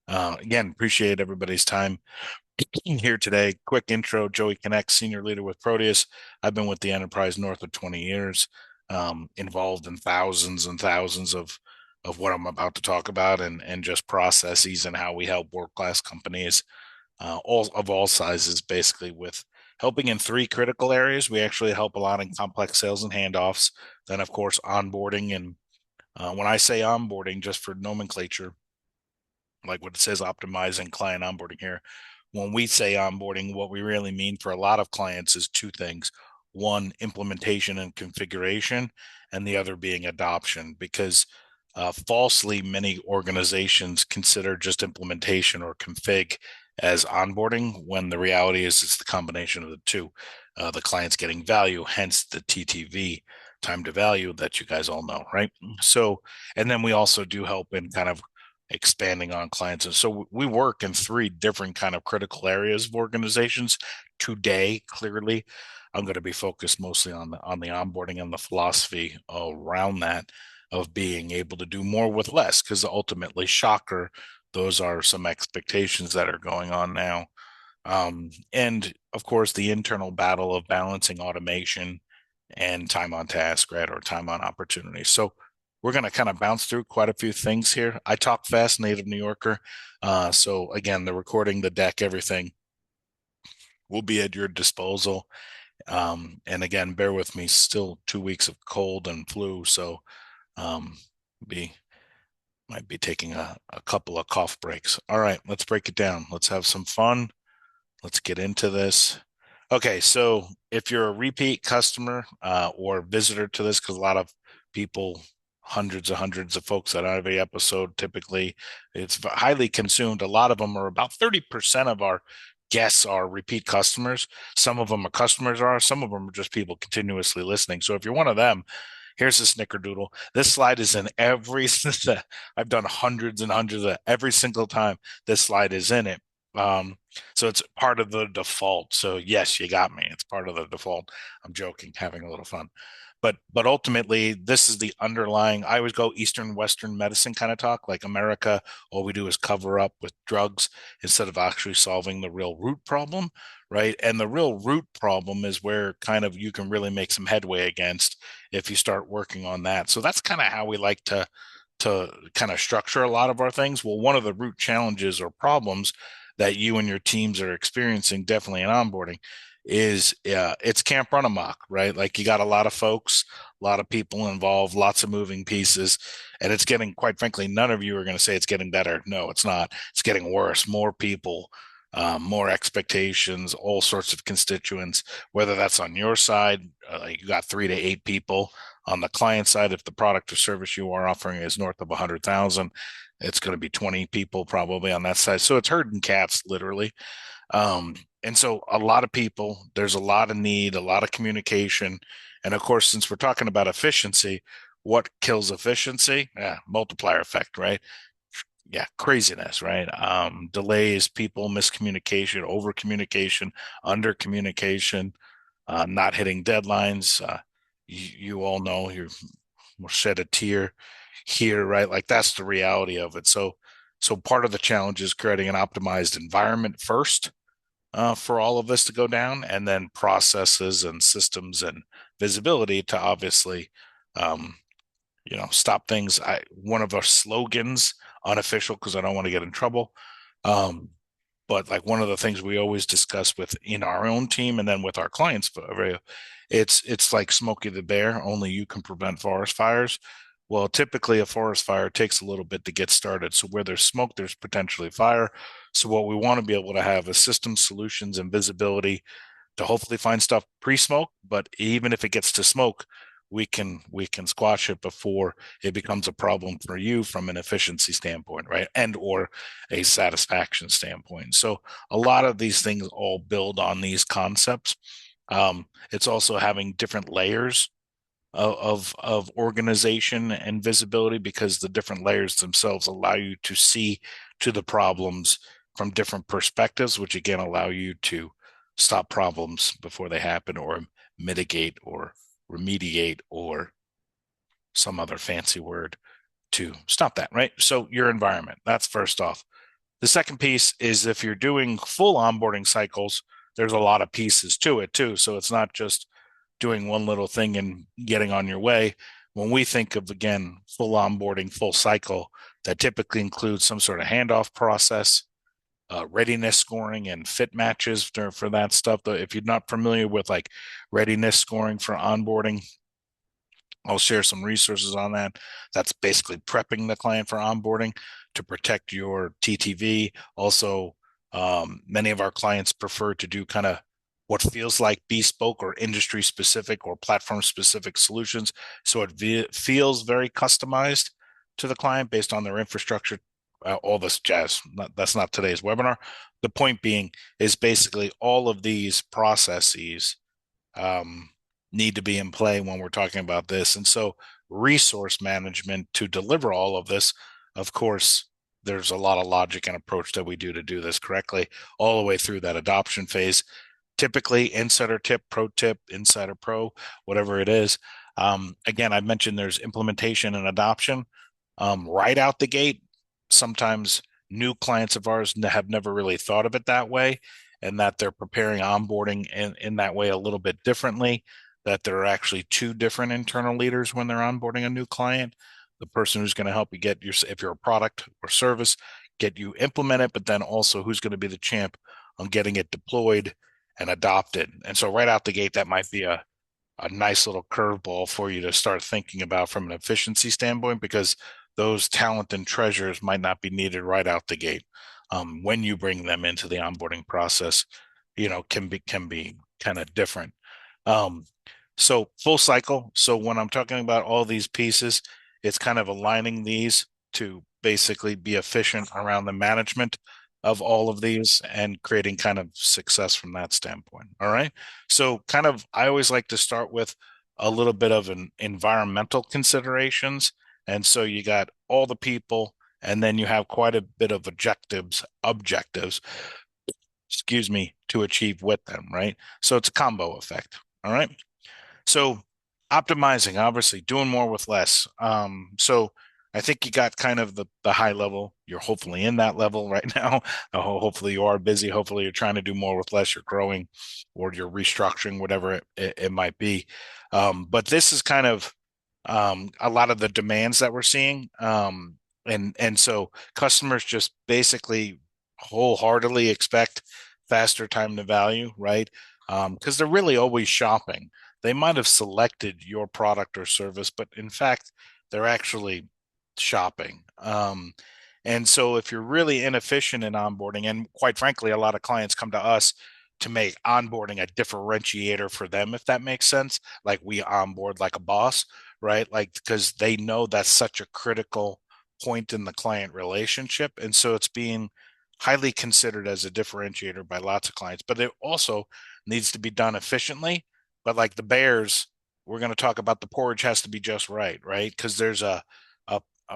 Again, appreciate everybody's time here today. Quick intro, Joey Connect, senior leader with Proteus. I've been with the enterprise north of 20 years, involved in thousands and thousands of what I'm about to talk about and just processes and how we help world-class companies all sizes, basically, with helping in three critical areas. We actually help a lot in complex sales and handoffs. Then, of course, onboarding. And when I say onboarding, just for nomenclature, like what it says, optimizing client onboarding here. When we say onboarding, what we really mean for a lot of clients is two things. One, implementation and configuration, and the other being adoption, because falsely many organizations consider just implementation or config as onboarding, when the reality is it's the combination of the two. The client's getting value, hence the TTV, time to value, that you guys all know, right? So, and then we also do help in kind of expanding on clients. And so we work in three different kind of critical areas of organizations. Today, clearly, I'm going to be focused mostly on the onboarding and the philosophy around that, of being able to do more with less, because ultimately, shocker, those are some expectations that are going on now. And of course, the internal battle of balancing automation and time on task, right, or time on opportunity. So we're going to kind of bounce through quite a few things here. I talk fast, native New Yorker. So again, the recording, the deck, everything will be at your disposal. And again, bear with me, still 2 weeks of cold and flu. So um, be might be taking a couple of cough breaks. All right, let's break it down. Let's have some fun. Let's get into this. Okay, so if you're a repeat customer or visitor to this, because a lot of people, hundreds of folks that have every episode, typically it's highly consumed. A lot of them are about 30% of our guests are repeat customers. Some of them are customers are, some of them are just people continuously listening. So if you're one of them, here's a snickerdoodle. This slide is in every, I've done hundreds and hundreds of every single time this slide is in it. Um, so it's part of the default. So yes, you got me. It's part of the default. I'm joking, having a little fun. But ultimately, this is the underlying. I always go Eastern Western medicine kind of talk. Like America, all we do is cover up with drugs instead of actually solving the real root problem, right? And the real root problem is where kind of you can really make some headway against if you start working on that. So that's kind of how we like to kind of structure a lot of our things. Well, one of the root challenges or problems that you and your teams are experiencing, definitely in onboarding, is it's can't run amok, right? Like you got a lot of folks, a lot of people involved, lots of moving pieces, and it's getting, quite frankly, none of you are going to say it's getting better. No, it's not. It's getting worse. More people, more expectations, all sorts of constituents, whether that's on your side, like you got 3 to 8 people. On the client side, if the product or service you are offering is north of 100,000, it's going to be 20 people probably on that side. So it's herding cats, literally. And so a lot of people, there's a lot of need, a lot of communication. And of course, since we're talking about efficiency, what kills efficiency? Yeah, multiplier effect, right? Yeah, craziness, right? Delays, people, miscommunication, over communication, under communication, not hitting deadlines. You all know, you will shed a tear here, right? Like that's the reality of it. So part of the challenge is creating an optimized environment first, for all of this to go down, and then processes and systems and visibility to obviously, um, stop things. One of our slogans, unofficial, because I don't want to get in trouble. Um, but like one of the things we always discuss with in our own team and then with our clients, it's like Smokey the Bear. Only you can prevent forest fires. Well, typically a forest fire takes a little bit to get started. So where there's smoke, there's potentially fire. So what we want to be able to have is system solutions and visibility to hopefully find stuff pre-smoke. But even if it gets to smoke, we can squash it before it becomes a problem for you from an efficiency standpoint, right? And or a satisfaction standpoint. So a lot of these things all build on these concepts. It's also having different layers of organization and visibility, because the different layers themselves allow you to see to the problems from different perspectives, which again allow you to stop problems before they happen, or mitigate or remediate, or some other fancy word to stop that, right? So your environment, that's first off. The second piece is if you're doing full onboarding cycles, there's a lot of pieces to it too. So it's not just doing one little thing and getting on your way. When we think of, again, full onboarding, full cycle, that typically includes some sort of handoff process, readiness scoring and fit matches for that stuff. If you're not familiar with like readiness scoring for onboarding, I'll share some resources on that. That's basically prepping the client for onboarding to protect your TTV. Also, many of our clients prefer to do kind of what feels like bespoke or industry specific or platform specific solutions. So it feels very customized to the client based on their infrastructure, all this jazz. That's not today's webinar. The point being is basically all of these processes um, need to be in play when we're talking about this. And so, resource management to deliver all of this, of course, there's a lot of logic and approach that we do to do this correctly, all the way through that adoption phase. Typically, insider tip, insider pro, whatever it is. Again, I mentioned there's implementation and adoption right out the gate. Sometimes new clients of ours have never really thought of it that way, and that they're preparing onboarding in that way a little bit differently, that there are actually two different internal leaders when they're onboarding a new client. The person who's going to help you get your, if you're a product or service, get you implemented, but then also who's going to be the champ on getting it deployed and adopted. And so right out the gate, that might be a nice little curveball for you to start thinking about from an efficiency standpoint, because those talent and treasures might not be needed right out the gate. When you bring them into the onboarding process, can be kind of different. Um, so full cycle. So when I'm talking about all these pieces, it's kind of aligning these to basically be efficient around the management of all of these and creating kind of success from that standpoint. All right. So kind of, I always like to start with a little bit of an environmental considerations. And so you got all the people, and then you have quite a bit of objectives, excuse me, to achieve with them, right? So it's a combo effect. All right. So optimizing, obviously, doing more with less. So I think you got kind of the high level. You're hopefully in that level right now. Hopefully you are busy. Hopefully you're trying to do more with less. You're growing, or you're restructuring, whatever it might be. But this is kind of a lot of the demands that we're seeing. And so customers just basically wholeheartedly expect faster time to value, right? Because they're really always shopping. They might have selected your product or service, but in fact, they're actually shopping. And so if you're really inefficient in onboarding, and quite frankly, a lot of clients come to us to make onboarding a differentiator for them, if that makes sense. Like we onboard like a boss, right? Like, because they know that's such a critical point in the client relationship. And so it's being highly considered as a differentiator by lots of clients, but it also needs to be done efficiently. But like the Bears, we're going to talk about the porridge has to be just right, right? Because there's a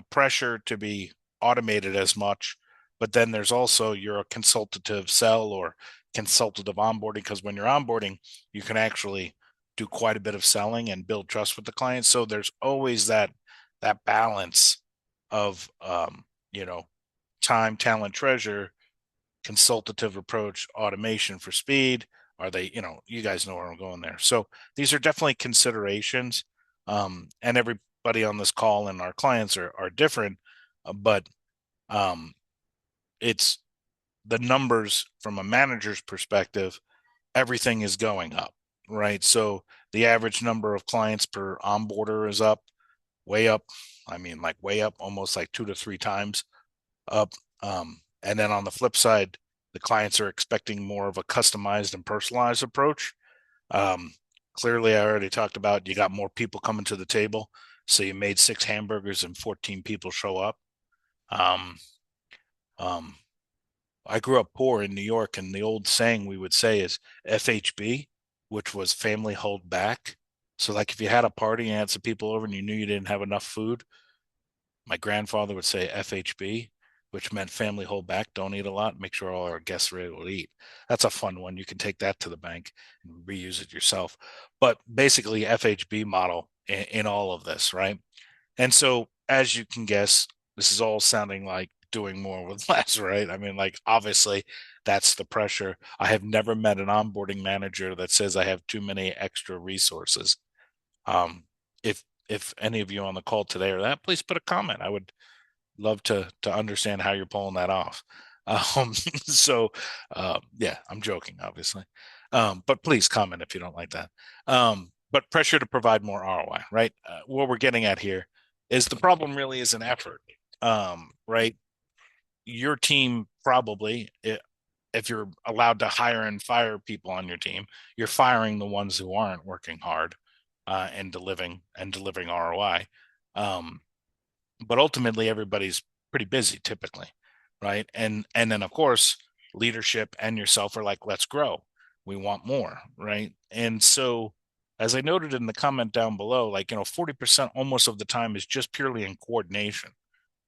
pressure to be automated as much, but then there's also you're a consultative sell or consultative onboarding, because when you're onboarding, you can actually do quite a bit of selling and build trust with the client. So there's always that balance of time, talent, treasure, consultative approach, automation for speed. Are they, you guys know where I'm going there. So these are definitely considerations. And everybody on this call and our clients are different, but um, it's the numbers from a manager's perspective, everything is going up, right? So the average number of clients per onboarder is up, way up. I mean, like way up, almost like 2 to 3 times up. And then on the flip side, the clients are expecting more of a customized and personalized approach. Um, Clearly, I already talked about you got more people coming to the table. So you made 6 hamburgers and 14 people show up. Um, um, I grew up poor in New York, and the old saying we would say is FHB, which was family hold back. So, like if you had a party and had some people over and you knew you didn't have enough food, my grandfather would say FHB, which meant family hold back, don't eat a lot, make sure all our guests are able to eat. That's a fun one. You can take that to the bank and reuse it yourself. But basically, FHB model in all of this, right? And so, as you can guess, this is all sounding like doing more with less, right? I mean, like, obviously that's the pressure. I have never met an onboarding manager that says I have too many extra resources. Um, if any of you on the call today or that, please put a comment. I would love to understand how you're pulling that off. So yeah, I'm joking, obviously. But please comment if you don't like that. But pressure to provide more ROI, right? What we're getting at here is the problem really is an effort, right? Your team probably, if you're allowed to hire and fire people on your team, you're firing the ones who aren't working hard and delivering ROI. Um, but ultimately everybody's pretty busy typically, right? And then of course leadership and yourself are like, let's grow, we want more, right? And so as I noted in the comment down below, like, 40% almost of the time is just purely in coordination.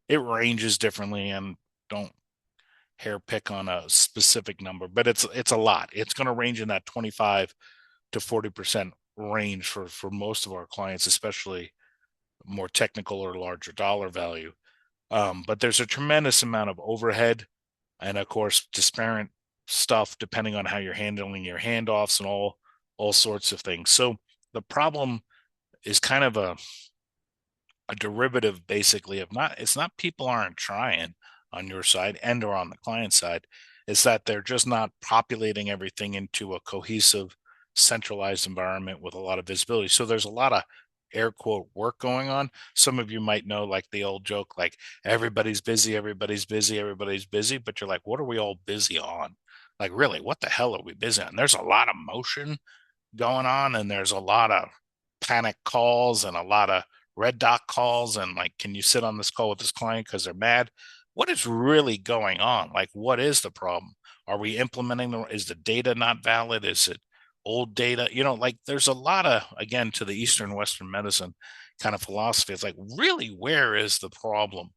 It ranges differently, and don't hair pick on a specific number, but it's a lot. It's going to range in that 25 to 40% range for most of our clients, especially more technical or larger dollar value. But there's a tremendous amount of overhead and of course disparate stuff depending on how you're handling your handoffs and all sorts of things. So the problem is kind of a derivative basically of, not, it's not people aren't trying on your side and or on the client side. It's that they're just not populating everything into a cohesive centralized environment with a lot of visibility. So there's a lot of air quote work going on. Some of you might know, like, the old joke, like, everybody's busy, everybody's busy, everybody's busy, but you're like, what are we all busy on? Like, really, what the hell are we busy on? There's a lot of motion going on, and there's a lot of panic calls and a lot of red dot calls, and like, can you sit on this call with this client because they're mad? What is really going on? Like, what is the problem? Are we implementing is the data not valid? Is it old data? Like, there's a lot of, again, to the Eastern Western medicine kind of philosophy. It's like, really, where is the problem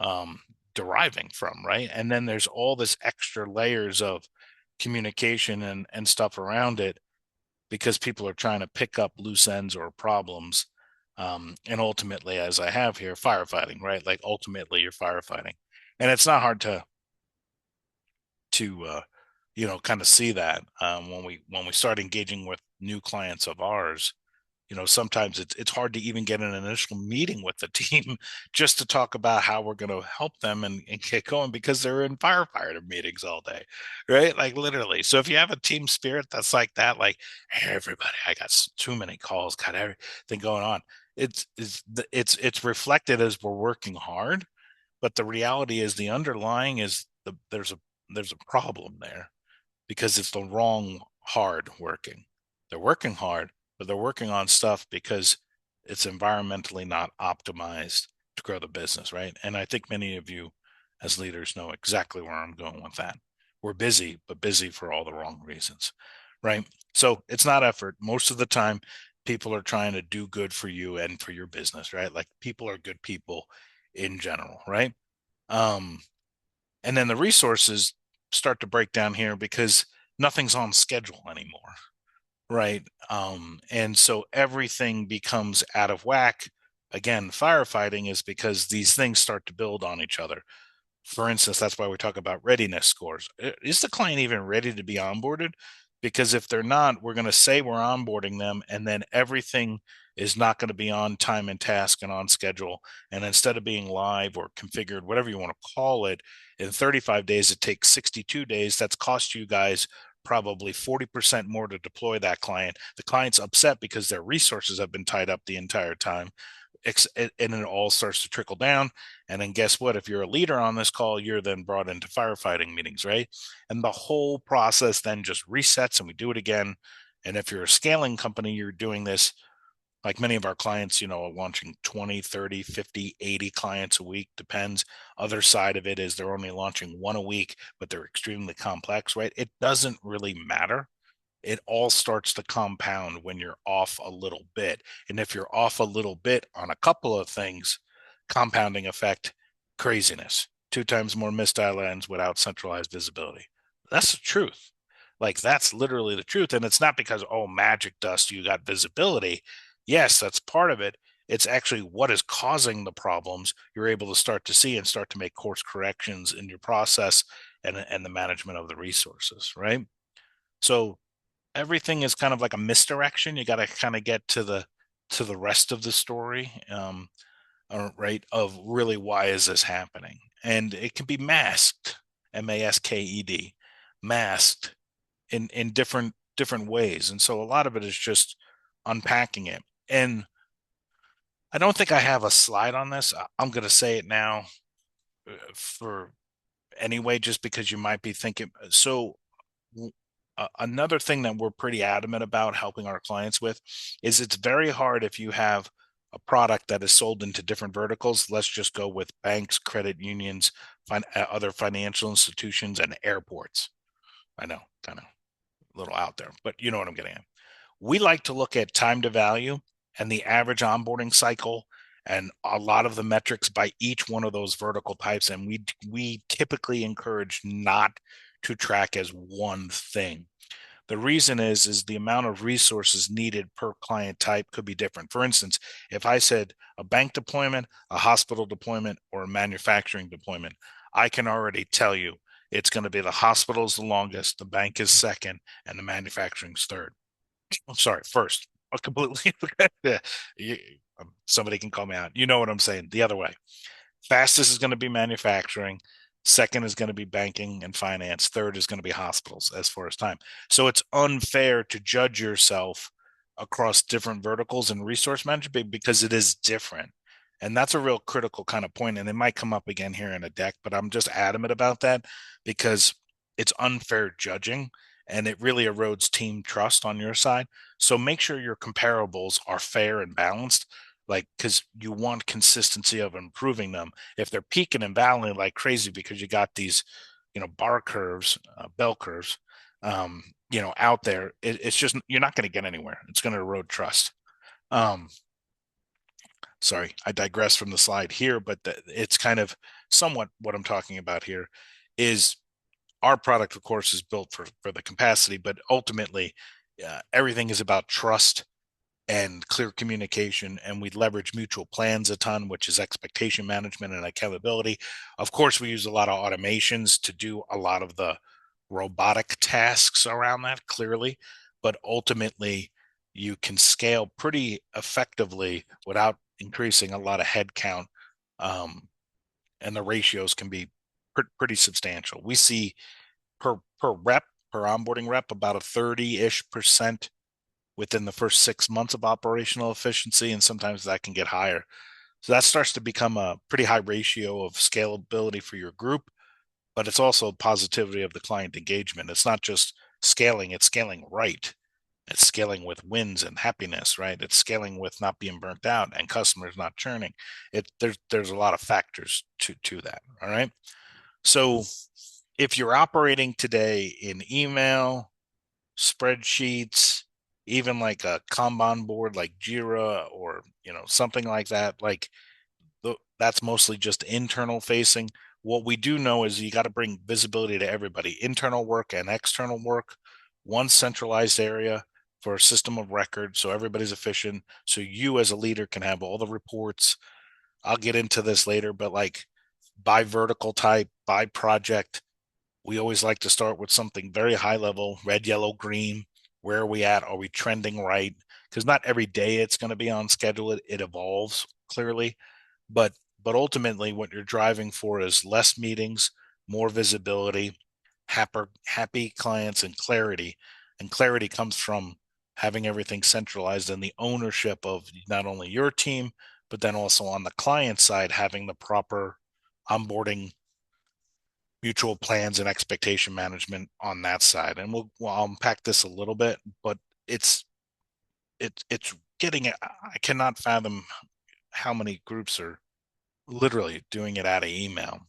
um deriving from, right? And then there's all this extra layers of communication and stuff around it, because people are trying to pick up loose ends or problems. And ultimately, as I have here, firefighting, right? Like, ultimately you're firefighting. And it's not hard to kind of see that when we start engaging with new clients of ours. Sometimes it's hard to even get an initial meeting with the team just to talk about how we're going to help them and get going, because they're in firefighter meetings all day, right? Like, literally. So if you have a team spirit that's like that, like, hey, everybody, I got too many calls, got everything going on. It's reflected as we're working hard, but the reality is the underlying is there's a problem there, because it's the wrong hard working. They're working hard, but they're working on stuff because it's environmentally not optimized to grow the business, right? And I think many of you as leaders know exactly where I'm going with that. We're busy, but busy for all the wrong reasons, right? So it's not effort. Most of the time, people are trying to do good for you and for your business, right? Like, people are good people in general, right? Um, and then the resources start to break down here because nothing's on schedule anymore, right? And so everything becomes out of whack. Again, firefighting is because these things start to build on each other. For instance, that's why we talk about readiness scores. Is the client even ready to be onboarded? Because if they're not, we're going to say we're onboarding them, and then everything is not going to be on time and task and on schedule. And instead of being live or configured, whatever you want to call it, in 35 days, it takes 62 days. That's cost you guys probably 40% more to deploy that client. The client's upset because their resources have been tied up the entire time, and it all starts to trickle down. And then guess what? If you're a leader on this call, you're then brought into firefighting meetings, right? And the whole process then just resets and we do it again. And if you're a scaling company, you're doing this, like many of our clients, are launching 20, 30, 50, 80 clients a week, depends. Other side of it is they're only launching one a week, but they're extremely complex, right? It doesn't really matter. It all starts to compound when you're off a little bit. And if you're off a little bit on a couple of things, compounding effect, craziness. 2 times more missed dial without centralized visibility. That's the truth. Like, that's literally the truth. And it's not because, oh, magic dust, you got visibility. Yes, that's part of it. It's actually what is causing the problems you're able to start to see and start to make course corrections in your process and the management of the resources, right? So everything is kind of like a misdirection. You got to kind of get to the rest of the story, right? Of really why is this happening, and it can be masked, masked, masked in different ways, and so a lot of it is just unpacking it. And I don't think I have a slide on this. I'm going to say it now for anyway, just because you might be thinking. So another thing that we're pretty adamant about helping our clients with is it's very hard if you have a product that is sold into different verticals. Let's just go with banks, credit unions, other financial institutions, and airports. I know, kind of a little out there, but you know what I'm getting at. We like to look at time to value and the average onboarding cycle and a lot of the metrics by each one of those vertical types. And we typically encourage not to track as one thing. The reason is the amount of resources needed per client type could be different. For instance, if I said a bank deployment, a hospital deployment, or a manufacturing deployment, I can already tell you it's going to be the hospital's the longest, the bank is second, and the manufacturing's third. I'm sorry, first. I completely somebody can call me out. You know what I'm saying? The other way. Fastest is going to be manufacturing. Second is going to be banking and finance. Third is going to be hospitals as far as time. So it's unfair to judge yourself across different verticals and resource management because it is different. And that's a real critical kind of point. And it might come up again here in a deck, but I'm just adamant about that because it's unfair judging and it really erodes team trust on your side. So make sure your comparables are fair and balanced, like, because you want consistency of improving them. If they're peaking and valleying like crazy because you got these, bar curves, bell curves, out there, it's just, you're not going to get anywhere. It's going to erode trust. Um, Sorry, I digress from the slide here, but it's kind of somewhat what I'm talking about here is our product, of course, is built for the capacity, but ultimately, everything is about trust and clear communication. And we leverage mutual plans a ton, which is expectation management and accountability. Of course, we use a lot of automations to do a lot of the robotic tasks around that, clearly, but ultimately, you can scale pretty effectively without increasing a lot of headcount. Um, and the ratios can be pretty substantial. We see per onboarding rep about a 30-ish% within the first 6 months of operational efficiency, and sometimes that can get higher. So that starts to become a pretty high ratio of scalability for your group, but it's also positivity of the client engagement. It's not just scaling, it's scaling right. It's scaling with wins and happiness, right? It's scaling with not being burnt out and customers not churning. There's a lot of factors to that. All right. So if you're operating today in email, spreadsheets, even like a Kanban board like Jira or something like that, like that's mostly just internal facing. What we do know is you got to bring visibility to everybody, internal work and external work, one centralized area for a system of record so everybody's efficient. So you as a leader can have all the reports. I'll get into this later, but like by vertical type, by project, we always like to start with something very high level, red, yellow, green. Where are we at? Are we trending right? Because not every day it's going to be on schedule. It evolves clearly, but ultimately what you're driving for is less meetings, more visibility, happy clients, and clarity. And clarity comes from having everything centralized and the ownership of not only your team, but then also on the client side, having the proper onboarding mutual plans and expectation management on that side. And we'll unpack this a little bit, but it's it's getting it. I cannot fathom how many groups are literally doing it out of email,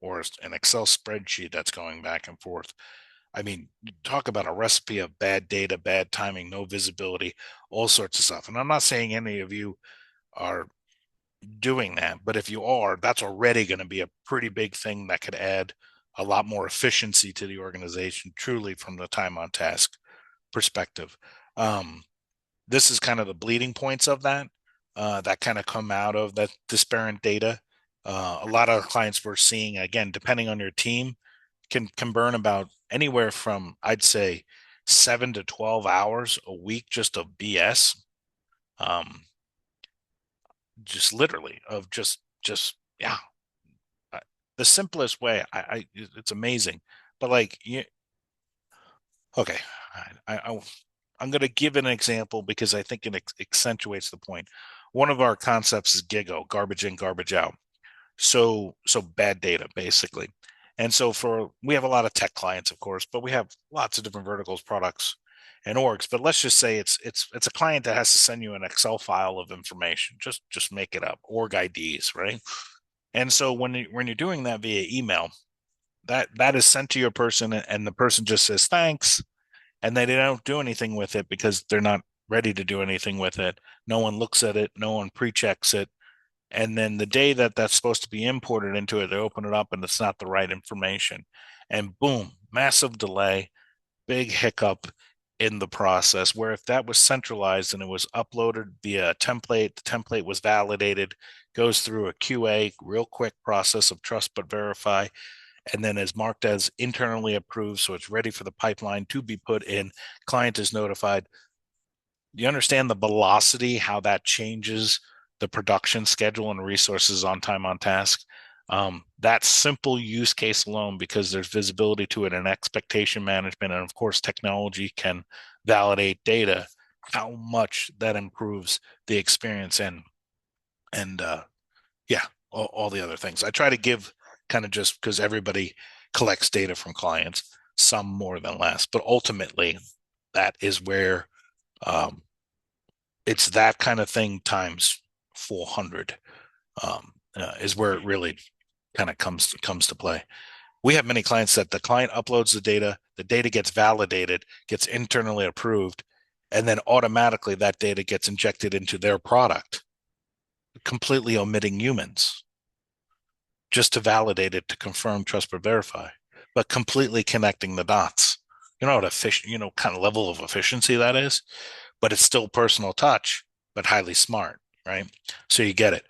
or an Excel spreadsheet that's going back and forth. I mean, talk about a recipe of bad data, bad timing, no visibility, all sorts of stuff. And I'm not saying any of you are doing that, but if you are, that's already going to be a pretty big thing that could add a lot more efficiency to the organization, truly from the time on task perspective. Um, this is kind of the bleeding points of that. that kind of come out of that disparate data. A lot of clients we're seeing, again, depending on your team, can burn about anywhere from, I'd say, 7 to 12 hours a week just of BS. Um, just literally of just yeah. The simplest way, it's amazing, but like you, okay, I I'm going to give an example because I think it accentuates the point. One of our concepts is GIGO, garbage in, garbage out. So bad data basically. And so for we have a lot of tech clients, of course, but we have lots of different verticals, products, and orgs. But let's just say it's a client that has to send you an Excel file of information. Just make it up, org IDs, right? And so when you're doing that via email, that is sent to your person, and the person just says thanks, and they don't do anything with it because they're not ready to do anything with it. No one looks at it, no one pre-checks it, and then the day that that's supposed to be imported into it, they open it up and it's not the right information, and boom, massive delay, big hiccup in the process. Where if that was centralized and it was uploaded via a template, the template was validated, goes through a QA real quick process of trust but verify, and then is marked as internally approved, so it's ready for the pipeline to be put in, client is notified. You understand the velocity, how that changes the production schedule and resources on time on task. That simple use case alone, because there's visibility to it and expectation management, and of course technology can validate data, how much that improves the experience, and yeah, all the other things. I try to give kind of, just because everybody collects data from clients, some more than less, but ultimately that is where um, it's that kind of thing times 400 is where it really kind of comes to play. We have many clients that the client uploads the data gets validated, gets internally approved, and then automatically that data gets injected into their product, completely omitting humans, just to validate it, to confirm, trust, but verify, but completely connecting the dots. You know what efficient, kind of level of efficiency that is, but it's still personal touch, but highly smart, right? So you get it.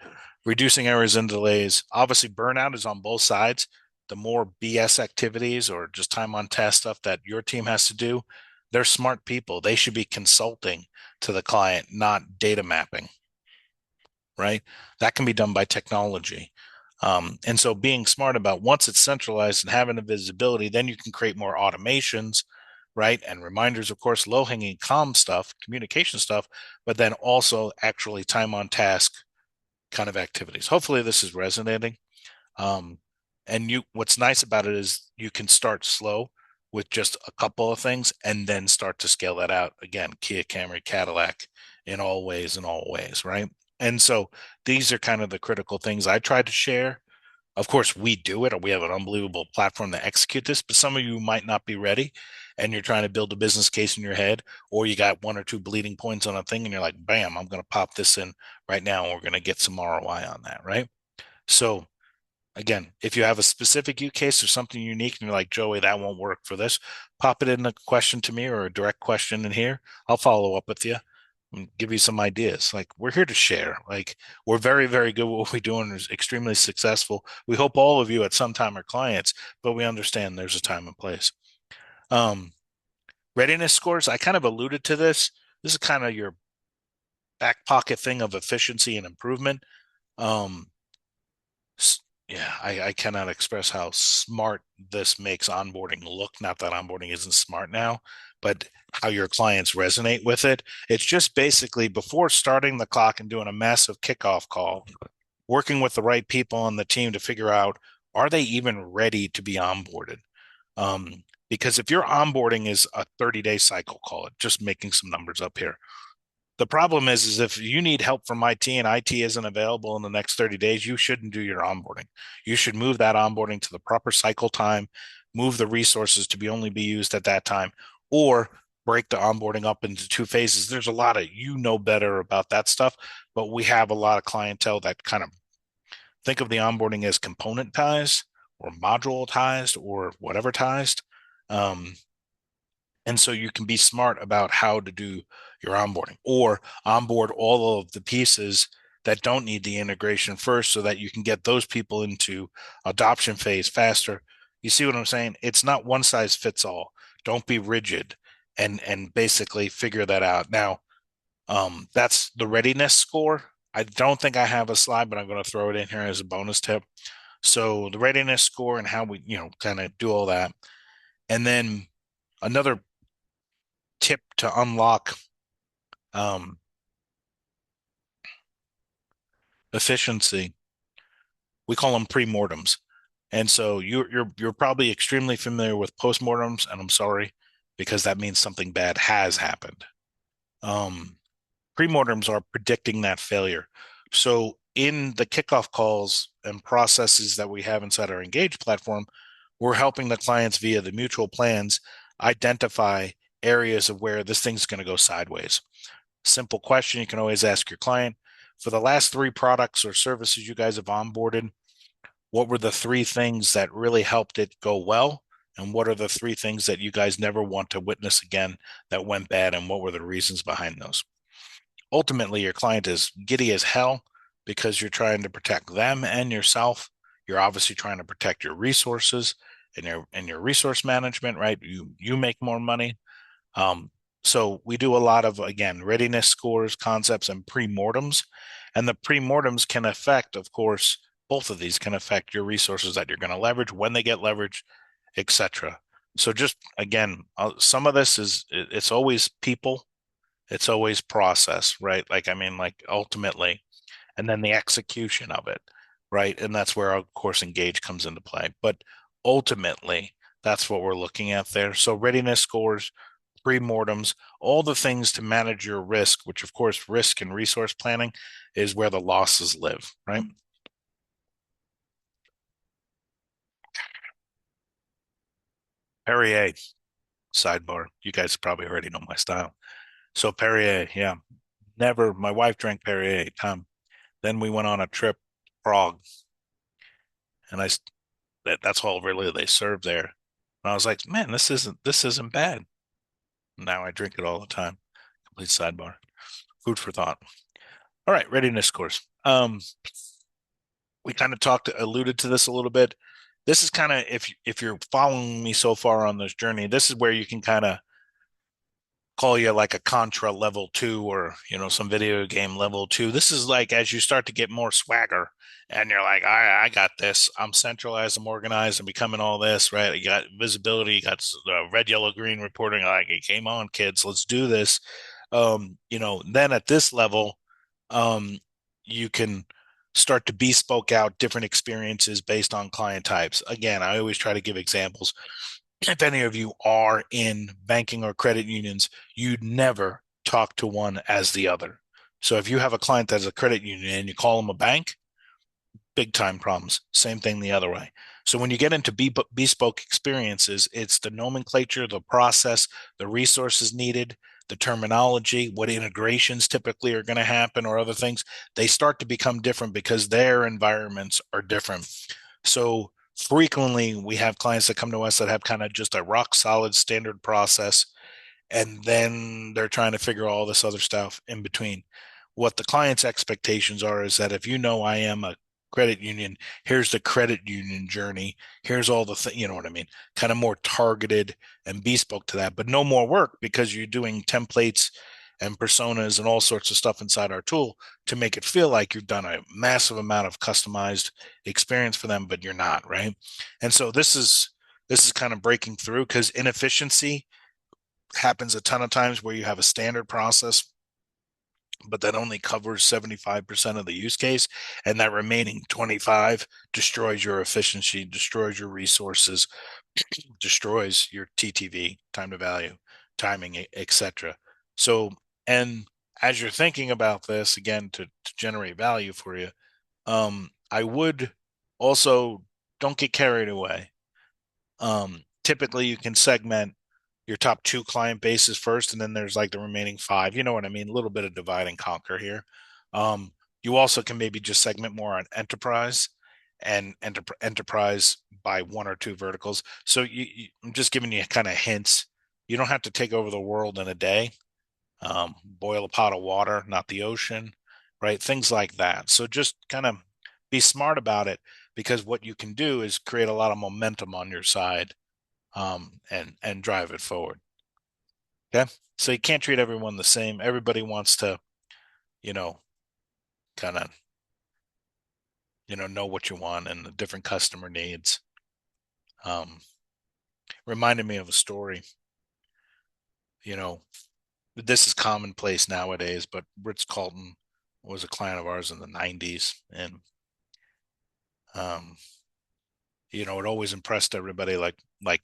Reducing errors and delays. Obviously, burnout is on both sides. The more BS activities or just time on task stuff that your team has to do, they're smart people. They should be consulting to the client, not data mapping, right? That can be done by technology. And so being smart about, once it's centralized and having the visibility, then you can create more automations, right? And reminders, of course, low hanging comm stuff, communication stuff, but then also actually time on task kind of activities. Hopefully this is resonating. Um, and what's nice about it is you can start slow with just a couple of things and then start to scale that out. Again, Kia, Camry, Cadillac, in all ways, right? And so these are kind of the critical things I try to share. Of course, we do it, or we have an unbelievable platform to execute this, but some of you might not be ready and you're trying to build a business case in your head, or you got one or two bleeding points on a thing and you're like, bam, I'm going to pop this in right now and we're going to get some ROI on that, right? So again, if you have a specific use case or something unique and you're like, Joey, that won't work for this, pop it in a question to me or a direct question in here. I'll follow up with you and give you some ideas. Like, we're here to share. Like, we're very, very good at what we do and is extremely successful. We hope all of you at some time are clients, but we understand there's a time and place. Um, Readiness scores, I kind of alluded to this. This is kind of your back pocket thing of efficiency and improvement. Um, yeah, I cannot express how smart this makes onboarding look. Not that onboarding isn't smart now, but how your clients resonate with it. It's just basically before starting the clock and doing a massive kickoff call, working with the right people on the team to figure out, are they even ready to be onboarded? Because if your onboarding is a 30-day cycle, call it, just making some numbers up here. The problem is if you need help from IT and IT isn't available in the next 30 days, you shouldn't do your onboarding. You should move that onboarding to the proper cycle time, move the resources to be only be used at that time, or break the onboarding up into two phases. There's a lot of, better about that stuff, but we have a lot of clientele that kind of think of the onboarding as componentized or module-tized or whatever-tized. Um, And so you can be smart about how to do your onboarding or onboard all of the pieces that don't need the integration first so that you can get those people into adoption phase faster. You see what I'm saying? It's not one size fits all. Don't be rigid and basically figure that out. Now, that's the readiness score. I don't think I have a slide, but I'm going to throw it in here as a bonus tip. So the readiness score and how we, kind of do all that. And then another tip to unlock um, efficiency. We call them pre-mortems. And so you're probably extremely familiar with postmortems, and I'm sorry because that means something bad has happened. Um, Pre-mortems are predicting that failure. So in the kickoff calls and processes that we have inside our Engage platform, we're helping the clients via the mutual plans identify areas of where this thing's going to go sideways. Simple question you can always ask your client. For the last 3 products or services you guys have onboarded, what were the 3 things that really helped it go well? And what are the 3 things that you guys never want to witness again that went bad? And what were the reasons behind those? Ultimately, your client is giddy as hell because you're trying to protect them and yourself. You're obviously trying to protect your resources and your resource management, right? You make more money. Um, so we do a lot of, again, readiness scores, concepts, and pre-mortems. And the pre-mortems can affect, of course, both of these can affect your resources that you're going to leverage, when they get leveraged, etc. So just again, some of this it's always people, it's always process, right? Like, I mean, like ultimately, and then the execution of it, right? And that's where, of course, Engage comes into play. But ultimately, that's what we're looking at there. So readiness scores, pre-mortems, all the things to manage your risk, which of course, risk and resource planning is where the losses live, right? Perrier, sidebar. You guys probably already know my style. So Perrier, yeah, never. My wife drank Perrier. Then we went on a trip, Prague, and that's all really they serve there. And I was like, man, this isn't bad. Now I drink it all the time. Complete sidebar. Food for thought. All right, readiness scores. We kind of alluded to this a little bit. This is kind of, if you're following me so far on this journey, this is where you can kind of call you like a Contra level 2 or some video game level 2. This is like as you start to get more swagger and you're like, I got this. I'm centralized, I'm organized, I'm becoming all this, right? You got visibility, you got red, yellow, green reporting. Like, it came on, kids, let's do this. Then at this level, um, you can start to bespoke out different experiences based on client types. Again, I always try to give examples. If any of you are in banking or credit unions, you'd never talk to one as the other. So if you have a client that's a credit union and you call them a bank, big time problems. Same thing the other way. So when you get into bespoke experiences, it's the nomenclature, the process, the resources needed, the terminology, what integrations typically are going to happen, or other things. They start to become different because their environments are different. So frequently we have clients that come to us that have kind of just a rock solid standard process, and then they're trying to figure all this other stuff in between. What the client's expectations are is that if I am a credit union, here's the credit union journey, here's all the you know what I mean, kind of more targeted and bespoke to that, but no more work because you're doing templates and personas and all sorts of stuff inside our tool to make it feel like you've done a massive amount of customized experience for them, but you're not, right? And so this is kind of breaking through because inefficiency happens a ton of times where you have a standard process, but that only covers 75% of the use case. And that remaining 25 destroys your efficiency, destroys your resources, destroys your TTV, time to value, timing, etc. So, and as you're thinking about this, again, to generate value for you, I would also don't get carried away. Typically you can segment your top 2 client bases first, and then there's like the remaining 5. You know what I mean? A little bit of divide and conquer here. You also can maybe just segment more on enterprise and enterprise by 1 or 2 verticals. So I'm just giving you kind of hints You don't have to take over the world in a day. Boil a pot of water, not the ocean, right? Things like that. So just kind of be smart about it, because what you can do is create a lot of momentum on your side, and drive it forward. Okay. So you can't treat everyone the same. Everybody wants to, you know, kind of, know what you want and the different customer needs. Um, Reminded me of a story, you know, this is commonplace nowadays, but Ritz Carlton was a client of ours in the 90s. And, um, it always impressed everybody. Like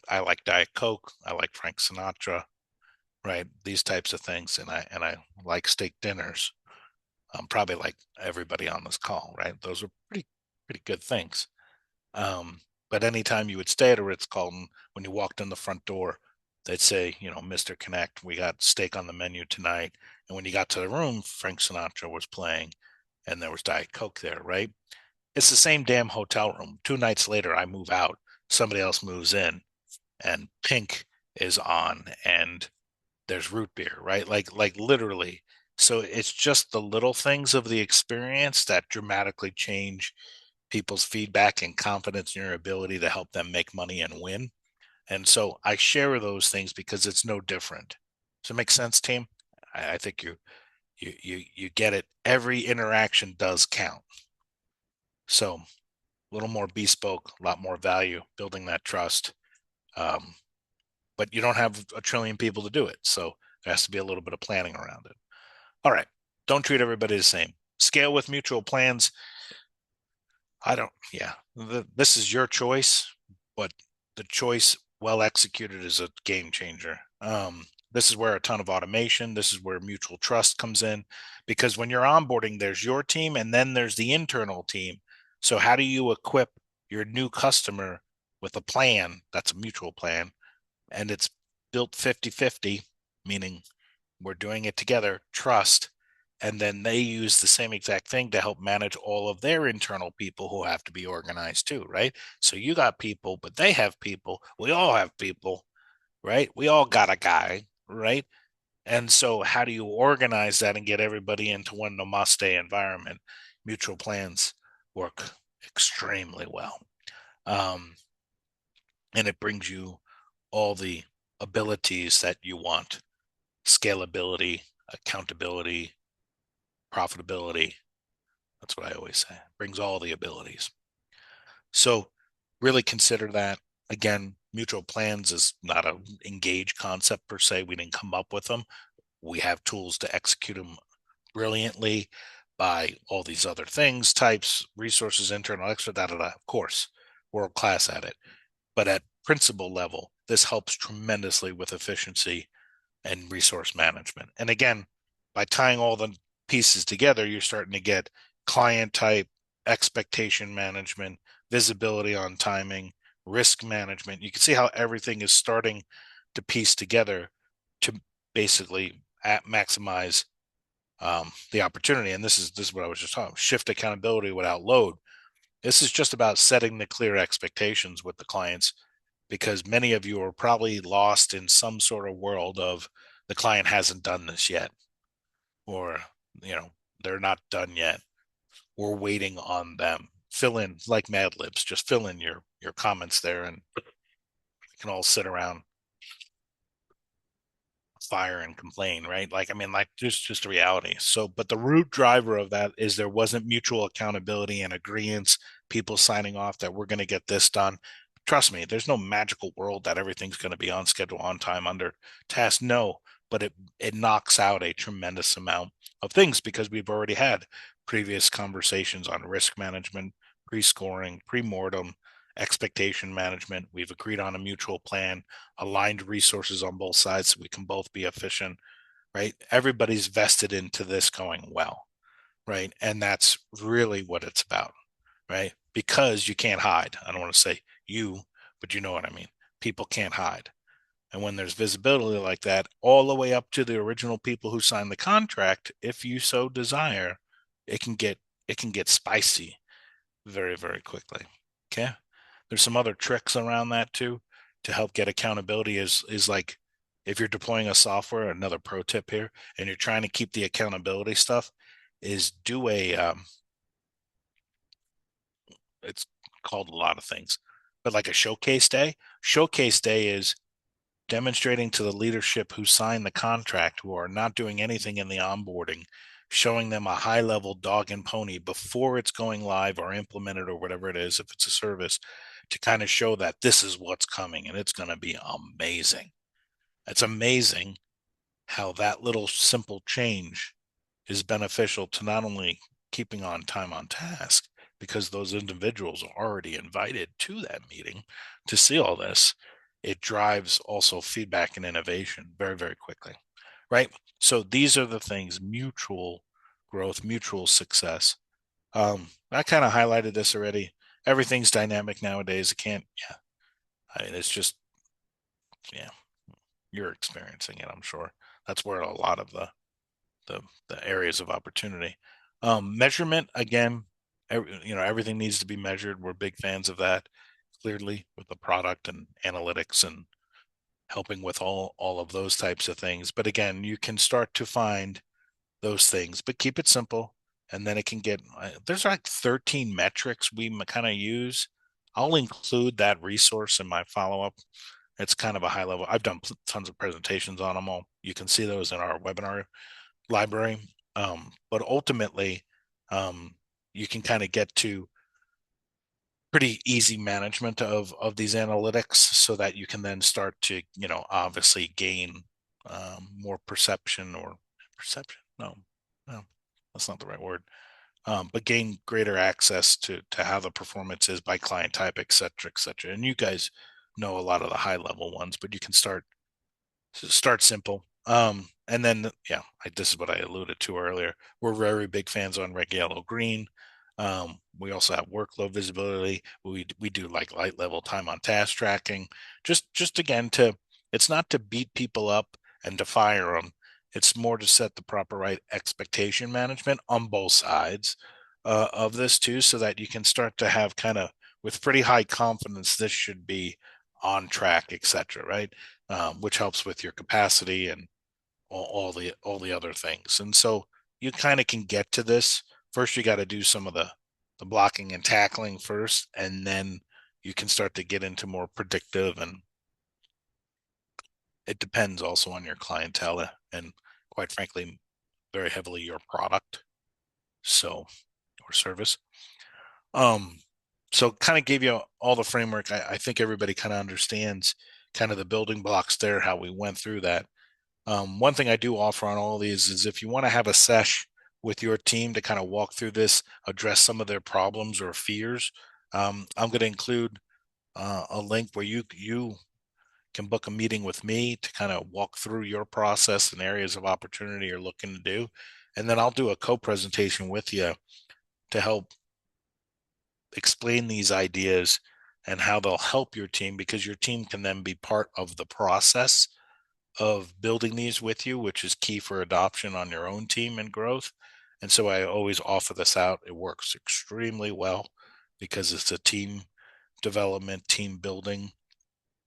I like Diet Coke. I like Frank Sinatra, right? These types of things. And I like steak dinners. Probably like everybody on this call, right? Those are pretty good things. But anytime you would stay at a Ritz Carlton, when you walked in the front door, they'd say, Mr. Connect, we got steak on the menu tonight. And when you got to the room, Frank Sinatra was playing and there was Diet Coke there, right? It's the same damn hotel room. 2 nights later, I move out, somebody else moves in, and Pink is on and there's root beer, right? Like literally. So it's just the little things of the experience that dramatically change people's feedback and confidence in your ability to help them make money and win. And so I share those things because it's no different. Does it make sense, team? I think you get it. Every interaction does count. So a little more bespoke, a lot more value, building that trust. Um, but you don't have a trillion people to do it. So there has to be a little bit of planning around it. All right. Don't treat everybody the same. Scale with mutual plans. I don't, yeah, this is your choice, but the choice well executed is a game changer. This is where a ton of automation, this is where mutual trust comes in, because when you're onboarding, there's your team and then there's the internal team. So, how do you equip your new customer with a plan that's a mutual plan and it's built 50-50, meaning we're doing it together, trust, and then they use the same exact thing to help manage all of their internal people who have to be organized too, right? So you got people, but they have people. We all have people, right? We all got a guy, right? And so how do you organize that and get everybody into one namaste environment? Mutual plans work extremely well. Um, and it brings you all the abilities that you want: scalability, accountability, profitability. That's what I always say. It brings all the abilities. So really consider that. Again, mutual plans is not an engaged concept per se. We didn't come up with them. We have tools to execute them brilliantly by all these other things, types, resources, internal, extra, Of course, world class at it. But at principle level, this helps tremendously with efficiency and resource management. And again, by tying all the pieces together, you're starting to get client type, expectation management, visibility on timing, risk management. You can see how everything is starting to piece together to basically maximize the opportunity. And this is what I was just talking about: shift accountability without load. This is just about setting the clear expectations with the clients, because many of you are probably lost in some sort of world of the client hasn't done this yet, or you know they're not done yet. We're waiting on them. Fill in like Mad Libs. Just fill in your comments there, and we can all sit around fire and complain, right? Like, I mean, like just a reality. So, but the root driver of that is there wasn't mutual accountability and agreements, people signing off that we're going to get this done. Trust me, there's no magical world that everything's going to be on schedule, on time, under task. No, but it knocks out a tremendous amount of things, because we've already had previous conversations on risk management, pre-scoring, pre-mortem, expectation management. We've agreed on a mutual plan, aligned resources on both sides so we can both be efficient, right? Everybody's vested into this going well, right? And that's really what it's about, right? Because you can't hide. I don't want to say you, but you know what I mean. People can't hide. And when there's visibility like that, all the way up to the original people who signed the contract, if you so desire, it can get spicy very, very quickly. Okay. There's some other tricks around that too to help get accountability, is like if you're deploying a software, another pro tip here, and you're trying to keep the accountability stuff, is do it's called a lot of things, but like a showcase day. Showcase day is demonstrating to the leadership who signed the contract, who are not doing anything in the onboarding, showing them a high level dog and pony before it's going live or implemented or whatever it is, if it's a service, to kind of show that this is what's coming and it's going to be amazing. It's amazing how that little simple change is beneficial to not only keeping on time on task, because those individuals are already invited to that meeting to see all this. It drives also feedback and innovation very, very quickly, right? So these are the things: mutual growth, mutual success. I kind of highlighted this already. Everything's dynamic nowadays. It can't, yeah. I mean, it's just, yeah, you're experiencing it, I'm sure. That's where a lot of the, the areas of opportunity. Measurement, again, everything needs to be measured. We're big fans of that, clearly, with the product and analytics and helping with all of those types of things. But again, you can start to find those things, but keep it simple. And then it can get, there's like 13 metrics we kind of use. I'll include that resource in my follow-up. It's kind of a high level. I've done tons of presentations on them all. You can see those in our webinar library. But ultimately, you can kind of get to pretty easy management of these analytics, so that you can then start to, obviously gain more perception, or perception. No, that's not the right word. But gain greater access to how the performance is by client type, et cetera, et cetera. And you guys know a lot of the high level ones, but you can start simple. And then, yeah, this is what I alluded to earlier. We're very big fans on red, yellow, green. We also have workload visibility. We do like light level time on task tracking. Just again, it's not to beat people up and to fire them. It's more to set the proper right expectation management on both sides of this too, so that you can start to have kind of, with pretty high confidence, this should be on track, et cetera, right? Which helps with your capacity and all the other things. And so you kind of can get to this. First, you got to do some of the blocking and tackling first, and then you can start to get into more predictive. And it depends also on your clientele and, quite frankly, very heavily your product, so, or service. Um, so kind of gave you all the framework. I think everybody kind of understands kind of the building blocks there, how we went through that. One thing I do offer on all of these is, if you want to have a sesh with your team to kind of walk through this, address some of their problems or fears, I'm going to include a link where you can book a meeting with me to kind of walk through your process and areas of opportunity you're looking to do. And then I'll do a co-presentation with you to help explain these ideas and how they'll help your team, because your team can then be part of the process of building these with you, which is key for adoption on your own team and growth. And so I always offer this out. It works extremely well because it's a team development, team building.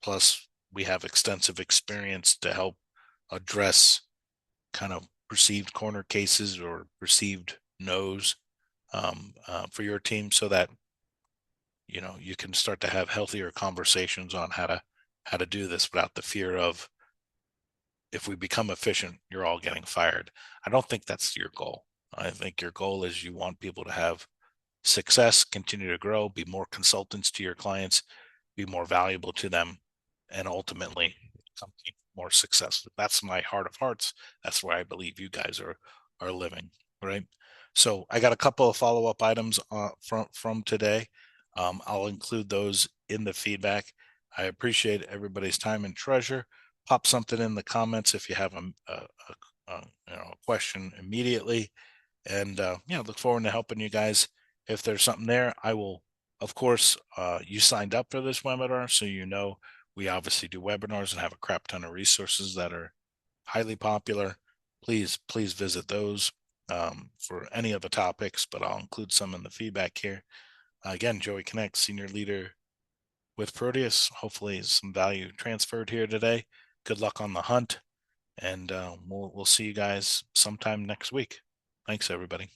Plus, we have extensive experience to help address kind of perceived corner cases or perceived no's for your team, so that you can start to have healthier conversations on how to do this without the fear of, if we become efficient, you're all getting fired. I don't think that's your goal. I think your goal is, you want people to have success, continue to grow, be more consultants to your clients, be more valuable to them, and ultimately become more successful. That's my heart of hearts. That's where I believe you guys are living, right? So I got a couple of follow-up items from today. I'll include those in the feedback. I appreciate everybody's time and treasure. Pop something in the comments if you have a question immediately, and look forward to helping you guys. If there's something there, I will. Of course, you signed up for this webinar, so we obviously do webinars and have a crap ton of resources that are highly popular. Please visit those for any of the topics, but I'll include some in the feedback here. Again, Joey Connect, Senior Leader with Proteus. Hopefully some value transferred here today. good luck on the hunt, and we'll see you guys sometime next week. Thanks, everybody.